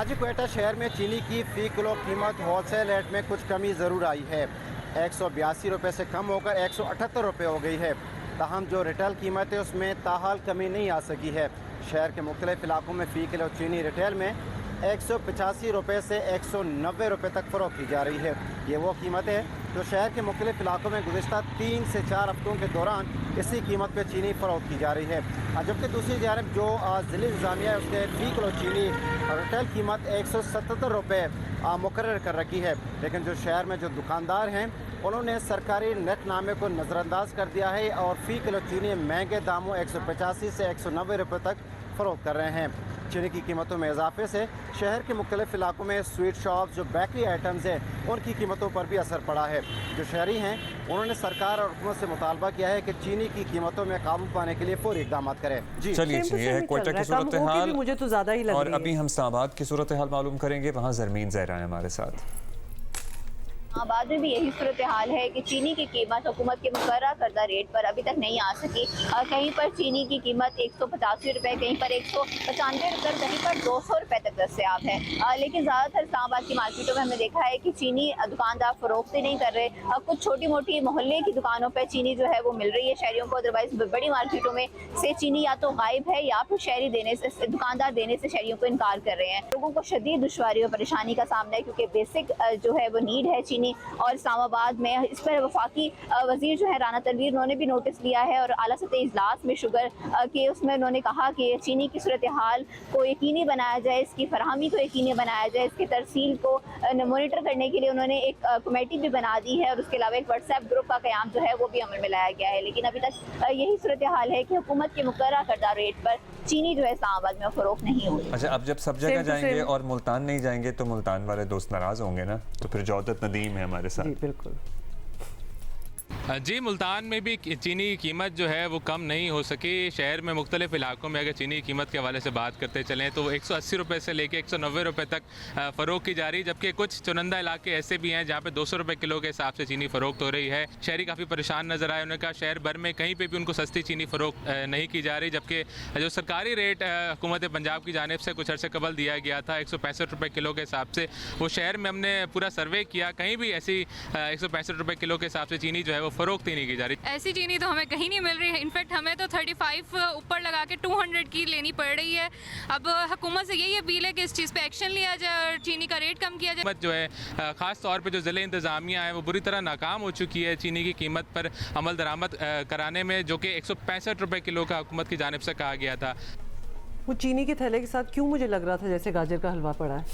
कराची क्वेटा शहर में चीनी की फ़ी किलो कीमत होलसेल रेट में कुछ कमी ज़रूर आई है। 182 रुपये से कम होकर 178 रुपये हो गई है। ताहम जो रिटेल कीमत है उसमें ताहाल कमी नहीं आ सकी है। शहर के मुख्तलिफ इलाकों में फ़ी किलो चीनी रिटेल में 185 रुपये से 190 रुपये तक फ़रोख्त की जा रही है। ये वो कीमत है जो शहर के मुख्तलिफ इलाकों में गुज़िश्ता 3 से 4 हफ्तों के दौरान इसी कीमत पर चीनी फ़रोख्त की जा रही है। जबकि दूसरी जानब जो ज़िला इंतज़ामिया है उसने फ़ी किलो चीनी रिटेल कीमत 177 रुपये मुकर्रर कर रखी है। लेकिन जो शहर में जो दुकानदार हैं उन्होंने सरकारी नेतनामे को नज़रअंदाज कर दिया है और फ़ी किलो चीनी महंगे दामों 185 से 190 रुपये तक फ़रोख्त कर रहे हैं। चीनी की कीमतों में इजाफे से शहर के मुख्तलिफ इलाकों में स्वीट शॉप जो बेकरी आइटम्स हैं उनकी कीमतों पर भी असर पड़ा है। जो शहरी हैं उन्होंने सरकार और हुकूमत से मुतालबा किया है कि चीनी की कीमतों में काबू पाने के लिए फौरी इकदाम करें। जी चलिए, ये है क्वेटा की सूरत हाल। मुझे तो ज़्यादा ही लग और रही है। अभी हम इस्लामाबाद की सूरत हाल मालूम करेंगे, वहाँ ज़रमीन ज़हरा है हमारे साथ। इस्लामाबाद में भी यही सूरत हाल है कि चीनी की कीमत हुकूमत के मुकर्रर करदा रेट पर अभी तक नहीं आ सकी। कहीं पर चीनी की कीमत 185 रुपये, कहीं पर 195 रुपये, कहीं पर 200 रुपये तक दस्तयाब है। लेकिन ज़्यादातर इस्लामाबाद की मार्केटों में हमने देखा है कि चीनी दुकानदार फ़रोख्त नहीं कर रहे। कुछ छोटी मोटी मोहल्ले की दुकानों पर चीनी जो है वो मिल रही है शहरियों को। अदरवाइज बड़ी मार्केटों में से चीनी या तो गायब है या फिर शहरी देने से दुकानदार देने से शहरियों को इनकार कर रहे हैं। लोगों को शदीद दुश्वारी और परेशानी का सामना है क्योंकि बेसिक जो है वो नीड है चीनी। और इस्लामाबाद में इस पर वफाकी वजीर जो है राना तनवीर, उन्होंने भी नोटिस लिया है और आला सतह इजलास में शुगर के उसमें उन्होंने कहा कि चीनी की सूरत हाल को यकीनी बनाया जाए, इसकी फरहमी को यकीनी बनाया जाए, इसकी तरसील को मॉनिटर करने के लिए उन्होंने एक कमेटी भी बना दी है और उसके अलावा एक व्हाट्सएप ग्रुप का क़याम जो है वो भी अमल में लाया गया है। लेकिन अभी तक यही सूरत हाल है कि हुकूमत के मुकर्रर करदा रेट पर चीनी जो है इस्लामाबाद में फ़रोख्त नहीं होगी। अच्छा, अब जब सब जगह जाएंगे और मुल्तान नहीं जाएंगे तो मुल्तान वाले दोस्त नाराज़ होंगे ना, तो फिर जौदत नदीम है हमारे साथ। जी बिल्कुल। जी, मुल्तान में भी चीनी की कीमत जो है वो कम नहीं हो सकी। शहर में मुख्तलिफ इलाकों में अगर चीनी की कीमत के हवाले से बात करते चलें तो 180 रुपये से लेकर 190 रुपये तक फ़रोख्त की जा रही है। जबकि कुछ चुनिंदा इलाके ऐसे भी हैं जहाँ पे 200 रुपये किलो के हिसाब से चीनी फ़रोख्त हो रही है। शहरी काफ़ी परेशान नज़र आए। उन्होंने कहा शहर भर में कहीं पर भी उनको सस्ती चीनी फ़रोख्त नहीं की जा रही। जबकि जो सरकारी रेट हुकूमत पंजाब की जानिब से कुछ अर्से कबल दिया गया था 165 रुपये किलो के हिसाब से, वो शहर में हमने पूरा सर्वे किया, कहीं भी ऐसी 165 रुपये किलो के हिसाब से चीनी जो है वो फ़रोख्त ही नहीं की जा रही। ऐसी चीनी तो हमें कहीं नहीं मिल रही है। इनफैक्ट हमें तो 35 ऊपर लगा के 200 की लेनी पड़ रही है। अब हुकूमत से यही अपील है कि इस चीज़ पे एक्शन लिया जाए और चीनी का रेट कम किया जाए। जो है ख़ास तौर पे जो ज़िले इंतज़ामिया है वो बुरी तरह नाकाम हो चुकी है चीनी की कीमत पर अमल दरामद कराने में, जो कि 165 रुपये किलो का हुकूमत की जानिब से कहा गया था। वो चीनी के थैले के साथ क्यों मुझे लग रहा था जैसे गाजर का हलवा पड़ा है।